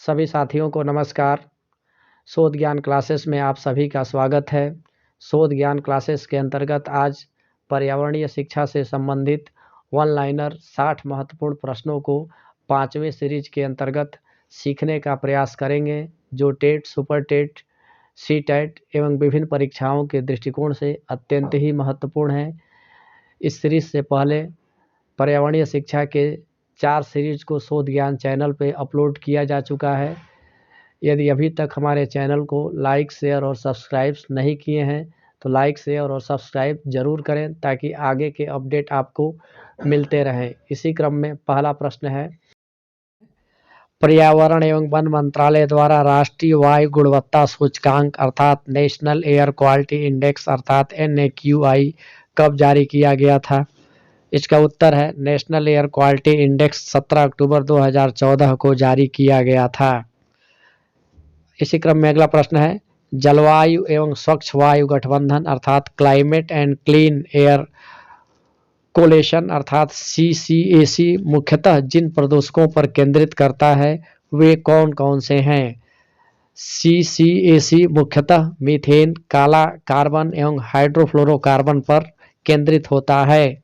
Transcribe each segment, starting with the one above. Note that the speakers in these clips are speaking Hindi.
सभी साथियों को नमस्कार। शोध ज्ञान क्लासेस में आप सभी का स्वागत है। शोध ज्ञान क्लासेस के अंतर्गत आज पर्यावरणीय शिक्षा से संबंधित वन लाइनर 60 महत्वपूर्ण प्रश्नों को 5वें सीरीज के अंतर्गत सीखने का प्रयास करेंगे, जो TET, super TET, C TET एवं विभिन्न परीक्षाओं के दृष्टिकोण से अत्यंत ही महत्वपूर्ण है। इस सीरीज से पहले पर्यावरणीय शिक्षा के 4 सीरीज को शोध ज्ञान चैनल पे अपलोड किया जा चुका है। यदि अभी तक हमारे चैनल को लाइक, शेयर और सब्सक्राइब नहीं किए हैं तो लाइक, शेयर और सब्सक्राइब जरूर करें ताकि आगे के अपडेट आपको मिलते रहें। इसी क्रम में पहला प्रश्न है, पर्यावरण एवं वन मंत्रालय द्वारा राष्ट्रीय वायु गुणवत्ता सूचकांक अर्थात नेशनल एयर क्वालिटी इंडेक्स अर्थात NAQI कब जारी किया गया था? इसका उत्तर है नेशनल एयर क्वालिटी इंडेक्स 17 अक्टूबर 2014 को जारी किया गया था। इसी क्रम में अगला प्रश्न है, जलवायु एवं स्वच्छ वायु गठबंधन अर्थात climate and clean air coalition अर्थात CCAC मुख्यतः जिन प्रदूषकों पर केंद्रित करता है वे कौन कौन से हैं? CCAC मुख्यतः मीथेन, काला कार्बन एवं हाइड्रोफ्लोरोकार्बन पर केंद्रित होता है।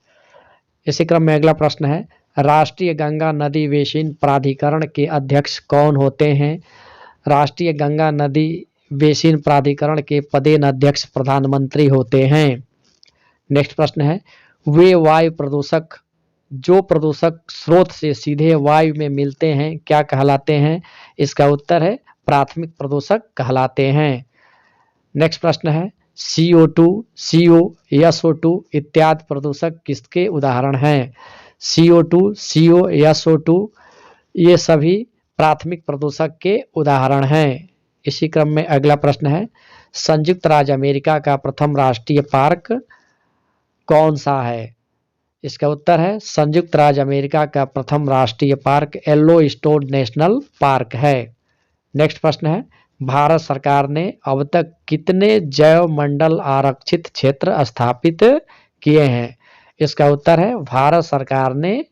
इसी क्रम में अगला प्रश्न है, राष्ट्रीय गंगा नदी बेसिन प्राधिकरण के अध्यक्ष कौन होते हैं? राष्ट्रीय गंगा नदी बेसिन प्राधिकरण के पदेन अध्यक्ष प्रधानमंत्री होते हैं। नेक्स्ट प्रश्न है, वे वायु प्रदूषक जो प्रदूषक स्रोत से सीधे वायु में मिलते हैं क्या कहलाते हैं? इसका उत्तर है प्राथमिक प्रदूषक कहलाते हैं। नेक्स्ट प्रश्न है, CO2, CO, SO2 इत्यादि प्रदूषक किसके उदाहरण हैं? CO2, CO, SO2 ये सभी प्राथमिक प्रदूषक के उदाहरण हैं। इसी क्रम में अगला प्रश्न है, संयुक्त राज्य अमेरिका का प्रथम राष्ट्रीय पार्क कौन सा है? इसका उत्तर है संयुक्त राज्य अमेरिका का प्रथम राष्ट्रीय पार्क येलोस्टोन नेशनल पार्क है। नेक्स्ट प्रश्न है, भारत सरकार ने अब तक कितने जैव मंडल आरक्षित क्षेत्र स्थापित किए हैं? इसका उत्तर है भारत सरकार ने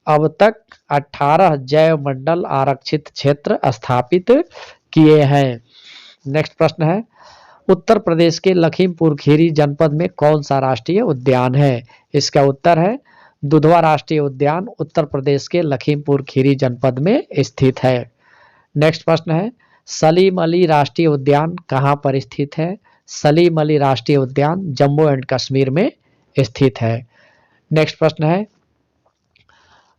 अब तक 18 जैव मंडल आरक्षित क्षेत्र स्थापित किए हैं। नेक्स्ट प्रश्न है, उत्तर प्रदेश के लखीमपुर खीरी जनपद में कौन सा राष्ट्रीय उद्यान है? इसका उत्तर है दुधवा राष्ट्रीय उद्यान उत्तर प्रदेश के लखीमपुर खीरी जनपद में स्थित है। नेक्स्ट प्रश्न है, सलीम अली राष्ट्रीय उद्यान कहाँ पर स्थित है? सलीम अली राष्ट्रीय उद्यान जम्मू एंड कश्मीर में स्थित है। नेक्स्ट प्रश्न है,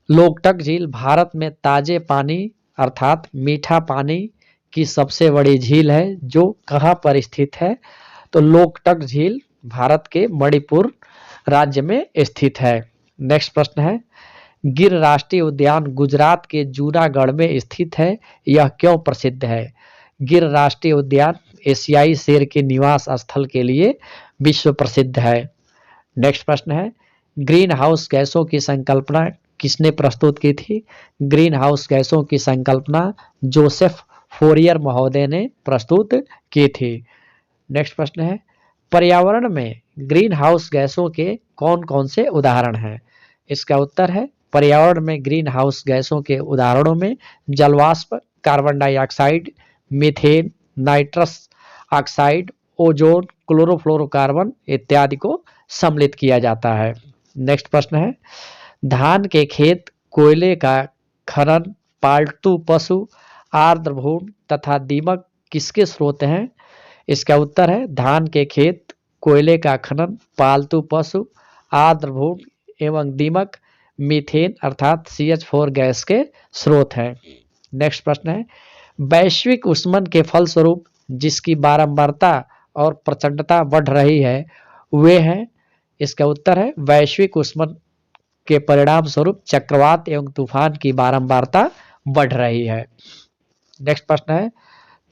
लोकटक झील भारत में ताजे पानी अर्थात मीठा पानी की सबसे बड़ी झील है जो कहाँ पर स्थित है? तो लोकटक झील भारत के मणिपुर राज्य में स्थित है। नेक्स्ट प्रश्न है, गिर राष्ट्रीय उद्यान गुजरात के जूनागढ़ में स्थित है, यह क्यों प्रसिद्ध है? गिर राष्ट्रीय उद्यान एशियाई शेर के निवास स्थल के लिए विश्व प्रसिद्ध है। नेक्स्ट प्रश्न है, ग्रीन हाउस गैसों की संकल्पना किसने प्रस्तुत की थी? ग्रीन हाउस गैसों की संकल्पना जोसेफ फोरियर महोदय ने प्रस्तुत की थी। नेक्स्ट प्रश्न है, पर्यावरण में ग्रीन हाउस गैसों के कौन कौन से उदाहरण हैं? इसका उत्तर है पर्यावरण में ग्रीन हाउस गैसों के उदाहरणों में जलवाष्प, carbon dioxide, methane, nitrous oxide, ozone, chlorofluorocarbon इत्यादि को सम्मिलित किया जाता है। नेक्स्ट प्रश्न है, धान के खेत कोयले का खनन पालतू पशु, आर्द्रभूमि तथा दीमक किसके स्रोत हैं? इसका उत्तर है धान के खेत कोयले का खनन, पालतू पशु, आर्द्रभूमि एवं दीमक मीथेन अर्थात CH4 गैस के स्रोत हैं। नेक्स्ट प्रश्न है, वैश्विक ऊष्मन के फलस्वरूप जिसकी बारंबारता और प्रचंडता बढ़ रही है वे हैं? इसका उत्तर है वैश्विक ऊष्मन के परिणाम स्वरूप चक्रवात एवं तूफान की बारंबारता बढ़ रही है। नेक्स्ट प्रश्न है,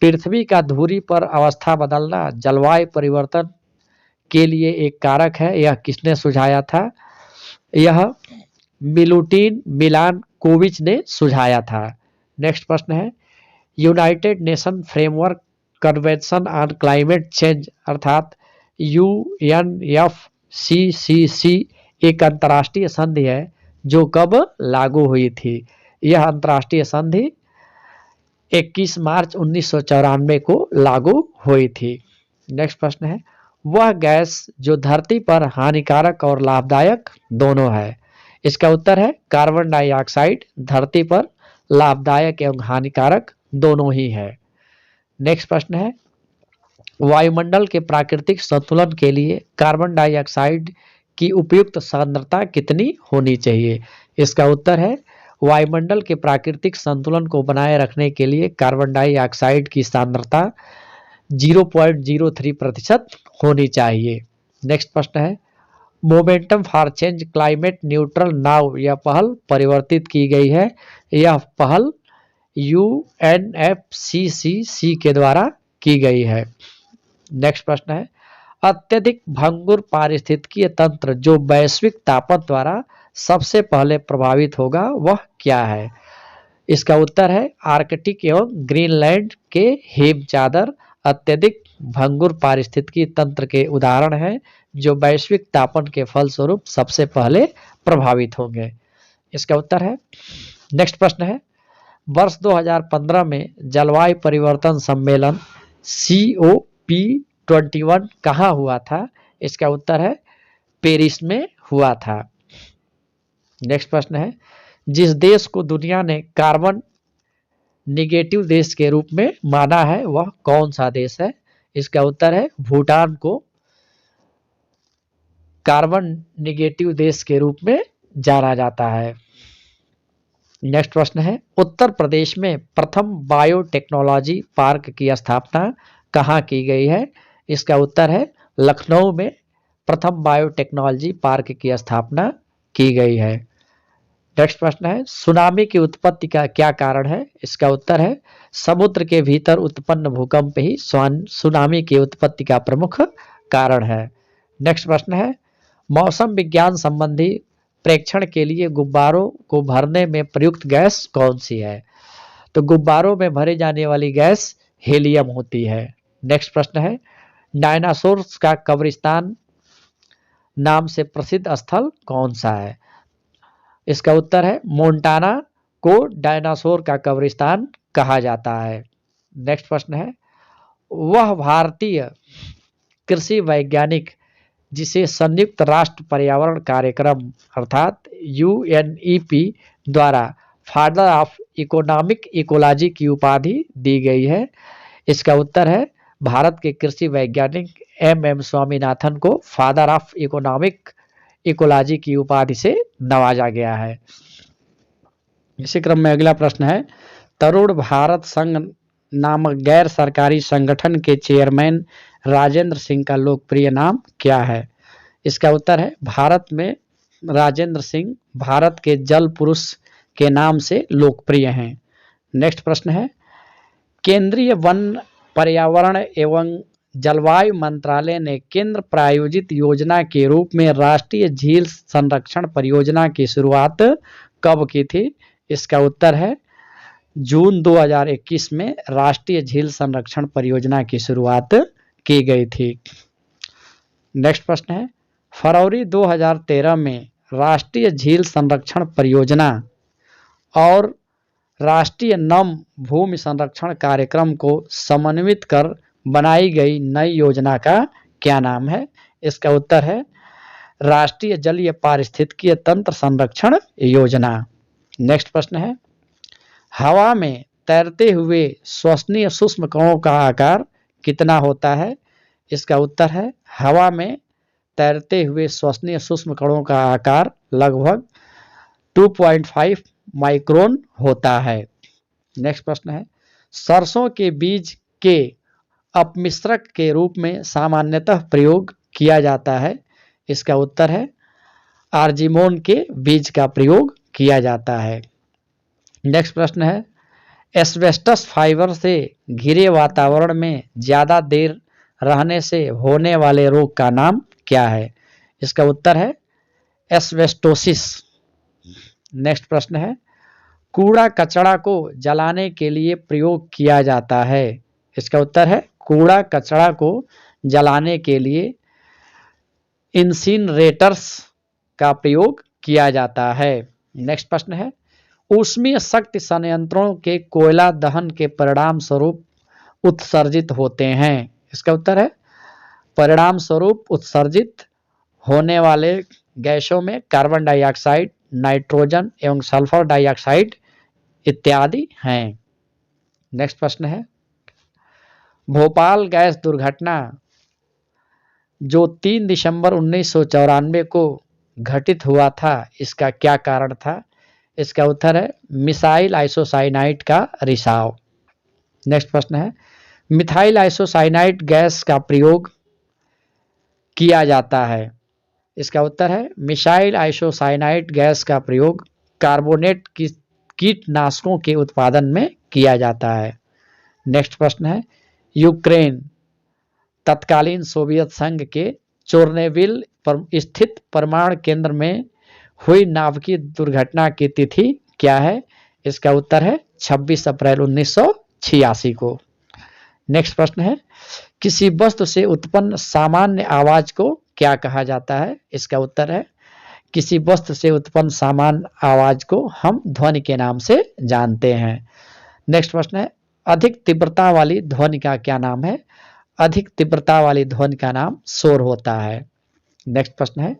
पृथ्वी का धुरी पर अवस्था बदलना जलवायु परिवर्तन के लिए एक कारक है, यह किसने सुझाया था? यह मिलुटिन मिलानकोविच ने सुझाया था। नेक्स्ट प्रश्न है, United nation framework convention on climate change अर्थात UNFCCC एक अंतर्राष्ट्रीय संधि है जो कब लागू हुई थी? यह अंतर्राष्ट्रीय संधि 21 मार्च 1994 को लागू हुई थी। नेक्स्ट प्रश्न है, वह गैस जो धरती पर हानिकारक और लाभदायक दोनों है। इसका उत्तर है कार्बन डाइऑक्साइड धरती पर लाभदायक एवं हानिकारक दोनों ही है। नेक्स्ट प्रश्न है, वायुमंडल के प्राकृतिक संतुलन के लिए कार्बन डाइऑक्साइड की उपयुक्त सांद्रता कितनी होनी चाहिए। इसका उत्तर है वायुमंडल के प्राकृतिक संतुलन को बनाए रखने के लिए कार्बन डाइऑक्साइड की सांद्रता 0.03% होनी चाहिए। नेक्स्ट प्रश्न है, momentum for change climate neutral now यह पहल परिवर्तित की गई है। यह पहल UNFCCC के द्वारा की गई है। नेक्स्ट प्रश्न है, अत्यधिक भंगुर पारिस्थितिकीय तंत्र जो वैश्विक तापन द्वारा सबसे पहले प्रभावित होगा वह क्या है। इसका उत्तर है आर्कटिक एवं ग्रीनलैंड के हिम चादर अत्यधिक भंगुर पारिस्थितिकी तंत्र के उदाहरण हैं जो वैश्विक तापन के फलस्वरूप सबसे पहले प्रभावित होंगे। इसका उत्तर है। नेक्स्ट प्रश्न है, वर्ष 2015 में जलवायु परिवर्तन सम्मेलन COP21 कहाँ हुआ था। इसका उत्तर है पेरिस में हुआ था। नेक्स्ट प्रश्न है, जिस देश को दुनिया ने कार्बन निगेटिव देश के रूप में माना है वह कौन सा देश है। इसका उत्तर है भूटान को कार्बन निगेटिव देश के रूप में जाना जाता है। नेक्स्ट प्रश्न है, उत्तर प्रदेश में प्रथम बायोटेक्नोलॉजी पार्क की स्थापना कहाँ की गई है। इसका उत्तर है लखनऊ में प्रथम बायोटेक्नोलॉजी पार्क की स्थापना की गई है। नेक्स्ट प्रश्न है, सुनामी की उत्पत्ति का क्या कारण है। इसका उत्तर है समुद्र के भीतर उत्पन्न भूकंप ही सुनामी की उत्पत्ति का प्रमुख कारण है। नेक्स्ट प्रश्न है, मौसम विज्ञान संबंधी प्रेक्षण के लिए गुब्बारों को भरने में प्रयुक्त गैस कौन सी है। तो गुब्बारों में भरे जाने वाली गैस हीलियम होती है। नेक्स्ट प्रश्न है, डायनासोर्स का कब्रिस्तान नाम से प्रसिद्ध स्थल कौन सा है। इसका उत्तर है मोंटाना को डायनासोर का कब्रिस्तान कहा जाता है। नेक्स्ट प्रश्न है, वह भारतीय कृषि वैज्ञानिक जिसे संयुक्त राष्ट्र पर्यावरण कार्यक्रम अर्थात UNEP द्वारा फादर ऑफ इकोनॉमिक इकोलॉजी की उपाधि दी गई है। इसका उत्तर है भारत के कृषि वैज्ञानिक MM स्वामीनाथन को फादर ऑफ इकोनॉमिक इकोलॉजी की उपाधि से नवाजा गया है। इसी क्रम में अगला प्रश्न है, तरुण भारत संघ नामक गैर सरकारी संगठन के चेयरमैन राजेंद्र सिंह का लोकप्रिय नाम क्या है। इसका उत्तर है भारत में राजेंद्र सिंह भारत के जल पुरुष के नाम से लोकप्रिय हैं। नेक्स्ट प्रश्न है, केंद्रीय वन पर्यावरण एवं जलवायु मंत्रालय ने केंद्र प्रायोजित योजना के रूप में राष्ट्रीय झील संरक्षण परियोजना की शुरुआत कब की थी। इसका उत्तर है जून 2021 में राष्ट्रीय झील संरक्षण परियोजना की शुरुआत की गई थी। नेक्स्ट प्रश्न है, फरवरी 2013 में राष्ट्रीय झील संरक्षण परियोजना और राष्ट्रीय नम भूमि संरक्षण कार्यक्रम को समन्वित कर बनाई गई नई योजना का क्या नाम है। इसका उत्तर है राष्ट्रीय जलीय पारिस्थितिकीय तंत्र संरक्षण योजना। नेक्स्ट प्रश्न है, हवा में तैरते हुए श्वसनीय सूक्ष्म कणों का आकार कितना होता है। इसका उत्तर है हवा में तैरते हुए श्वसनीय सूक्ष्म कणों का आकार लगभग 2.5 माइक्रोन होता है। नेक्स्ट प्रश्न है, सरसों के बीज के अपमिश्रक के रूप में सामान्यतः प्रयोग किया जाता है। इसका उत्तर है आर्जिमोन के बीज का प्रयोग किया जाता है। नेक्स्ट प्रश्न है, एस्बेस्टस फाइबर से घिरे वातावरण में ज़्यादा देर रहने से होने वाले रोग का नाम क्या है। इसका उत्तर है एस्बेस्टोसिस। नेक्स्ट प्रश्न है, कूड़ा कचरा को जलाने के लिए प्रयोग किया जाता है। इसका उत्तर है कूड़ा कचरा को जलाने के लिए इंसिनरेटर्स का प्रयोग किया जाता है। नेक्स्ट प्रश्न है, ऊष्मीय शक्ति संयंत्रों के कोयला दहन के परिणाम स्वरूप उत्सर्जित होते हैं। इसका उत्तर है परिणाम स्वरूप उत्सर्जित होने वाले गैसों में कार्बन डाइऑक्साइड, नाइट्रोजन एवं सल्फर डाइऑक्साइड इत्यादि हैं। नेक्स्ट प्रश्न है भोपाल गैस दुर्घटना जो 3 दिसंबर 1994 को घटित हुआ था, इसका क्या कारण था? इसका उत्तर है मिसाइल आइसोसाइनाइड का रिसाव। नेक्स्ट प्रश्न है मिथाइल आइसोसाइनाइड गैस का प्रयोग किया जाता है। इसका उत्तर है मिसाइल आइसोसाइनाइड गैस का प्रयोग कार्बोनेट की कीटनाशकों के उत्पादन में किया जाता है। नेक्स्ट प्रश्न है यूक्रेन तत्कालीन सोवियत संघ के चोर्नोबिल स्थित परमाणु केंद्र में हुई नाभिकीय दुर्घटना की तिथि क्या है? इसका उत्तर है 26 अप्रैल 1986 को। नेक्स्ट प्रश्न है किसी वस्तु से उत्पन्न सामान्य आवाज को क्या कहा जाता है? इसका उत्तर है किसी वस्तु से उत्पन्न सामान्य आवाज को हम ध्वनि के नाम से जानते हैं। नेक्स्ट प्रश्न है अधिक तीव्रता वाली ध्वनि का क्या नाम है? अधिक तीव्रता वाली ध्वनि का नाम शोर होता है। नेक्स्ट प्रश्न है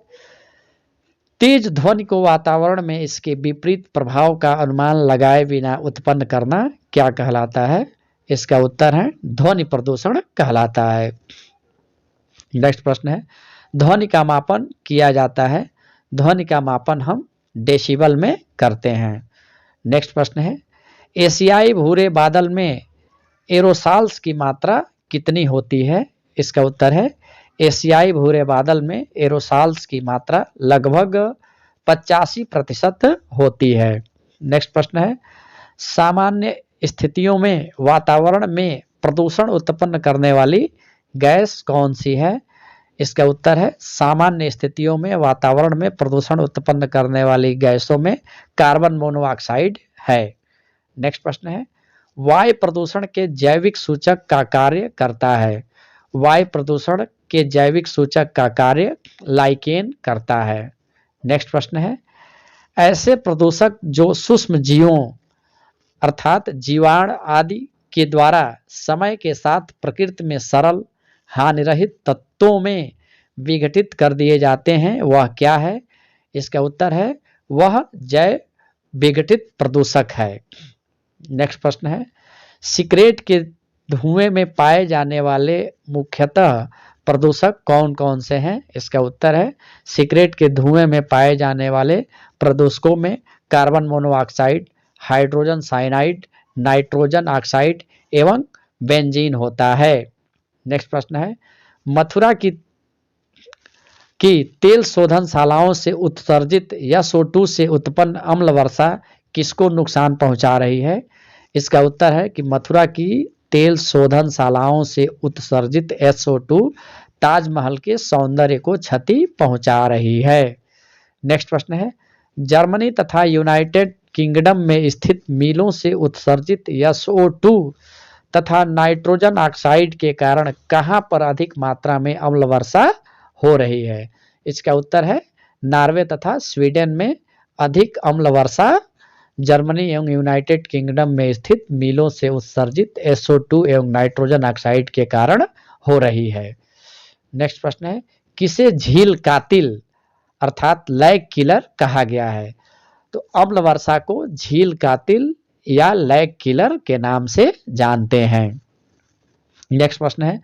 तेज ध्वनि को वातावरण में इसके विपरीत प्रभाव का अनुमान लगाए बिना उत्पन्न करना क्या कहलाता है? इसका उत्तर है ध्वनि प्रदूषण कहलाता है। नेक्स्ट प्रश्न है ध्वनि का मापन किया जाता है। ध्वनि का मापन हम डेसिबल में करते हैं। नेक्स्ट प्रश्न है एशियाई भूरे बादल में एरोसॉल्स की मात्रा कितनी होती है? इसका उत्तर है एशियाई भूरे बादल में एरोसॉल्स की मात्रा लगभग 85% होती है। नेक्स्ट प्रश्न है सामान्य स्थितियों में वातावरण में प्रदूषण उत्पन्न करने वाली गैस कौन सी है? इसका उत्तर है सामान्य स्थितियों में वातावरण में प्रदूषण उत्पन्न करने वाली गैसों में कार्बन मोनोऑक्साइड है। नेक्स्ट प्रश्न है वायु प्रदूषण के जैविक सूचक का कार्य करता है। वायु प्रदूषण के जैविक सूचक का कार्य लाइकेन करता है। नेक्स्ट प्रश्न है ऐसे प्रदूषक जो सूक्ष्म जीवों अर्थात जीवाणु आदि के द्वारा समय के साथ प्रकृति में सरल हानिरहित तत्वों में विघटित कर दिए जाते हैं वह क्या है? इसका उत्तर है वह जैव विघटित प्रदूषक है। नेक्स्ट प्रश्न है सिगरेट के धुएं में पाए जाने वाले मुख्यतः प्रदूषक कौन कौन से हैं? इसका उत्तर है सिगरेट के धुएं में पाए जाने वाले प्रदूषकों में carbon monoxide, hydrogen cyanide, nitrogen oxide एवं बेंजीन होता है। नेक्स्ट प्रश्न है मथुरा की तेल शोधनशालाओं से उत्सर्जित SO2 से उत्पन्न अम्ल वर्षा किसको नुकसान पहुंचा रही है? इसका उत्तर है कि मथुरा की तेल शोधनशालाओं से उत्सर्जित SO2 ताजमहल के सौंदर्य को क्षति पहुंचा रही है। नेक्स्ट प्रश्न है जर्मनी तथा यूनाइटेड किंगडम में स्थित मिलों से उत्सर्जित SO2 तथा नाइट्रोजन ऑक्साइड के कारण कहां पर अधिक मात्रा में अम्ल वर्षा हो रही है? इसका उत्तर है नॉर्वे तथा स्वीडन में अधिक अम्ल वर्षा जर्मनी एवं यूनाइटेड किंगडम में स्थित मिलों से उत्सर्जित SO2 एवं नाइट्रोजन ऑक्साइड के कारण हो रही है। नेक्स्ट प्रश्न है किसे झील कातिल अर्थात लैग किलर कहा गया है? तो अम्ल वर्षा को झील कातिल या लैग किलर के नाम से जानते हैं। नेक्स्ट प्रश्न है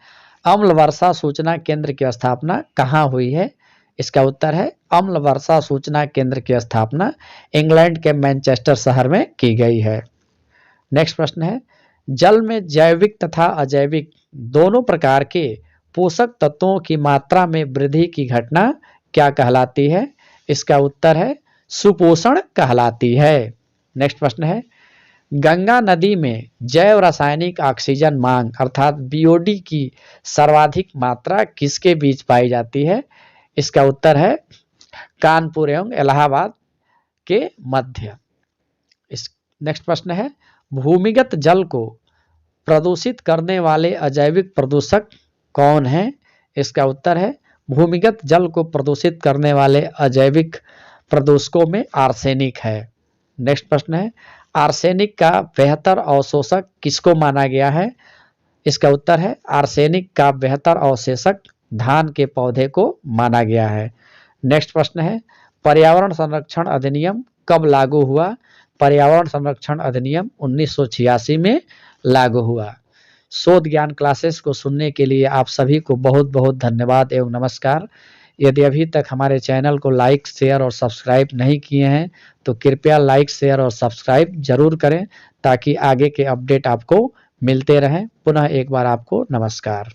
अम्ल वर्षा सूचना केंद्र की स्थापना कहाँ हुई है? इसका उत्तर है अम्ल वर्षा सूचना केंद्र की स्थापना इंग्लैंड के मैनचेस्टर शहर में की गई है। नेक्स्ट प्रश्न है जल में जैविक तथा अजैविक दोनों प्रकार के पोषक तत्वों की मात्रा में वृद्धि की घटना क्या कहलाती है? इसका उत्तर है सुपोषण कहलाती है। नेक्स्ट प्रश्न है गंगा नदी में जैव रासायनिक ऑक्सीजन मांग अर्थात BOD की सर्वाधिक मात्रा किसके बीच पाई जाती है? इसका उत्तर है कानपुर एवं इलाहाबाद के मध्य। नेक्स्ट प्रश्न है भूमिगत जल को प्रदूषित करने वाले अजैविक प्रदूषक कौन है? इसका उत्तर है भूमिगत जल को प्रदूषित करने वाले अजैविक प्रदूषकों में आर्सेनिक है। नेक्स्ट प्रश्न है, आर्सेनिक का बेहतर अवशोषक किसको माना गया है? इसका उत्तर है आर्सेनिक का बेहतर अवशोषक धान के पौधे को माना गया है। नेक्स्ट प्रश्न है, पर्यावरण संरक्षण अधिनियम कब लागू हुआ? पर्यावरण संरक्षण अधिनियम 1986 में लागू हुआ। शोध ज्ञान क्लासेस को सुनने के लिए आप सभी को बहुत बहुत धन्यवाद एवं नमस्कार। यदि अभी तक हमारे चैनल को लाइक, शेयर और सब्सक्राइब नहीं किए हैं तो कृपया लाइक, शेयर और सब्सक्राइब जरूर करें ताकि आगे के अपडेट आपको मिलते रहें। पुनः एक बार आपको नमस्कार।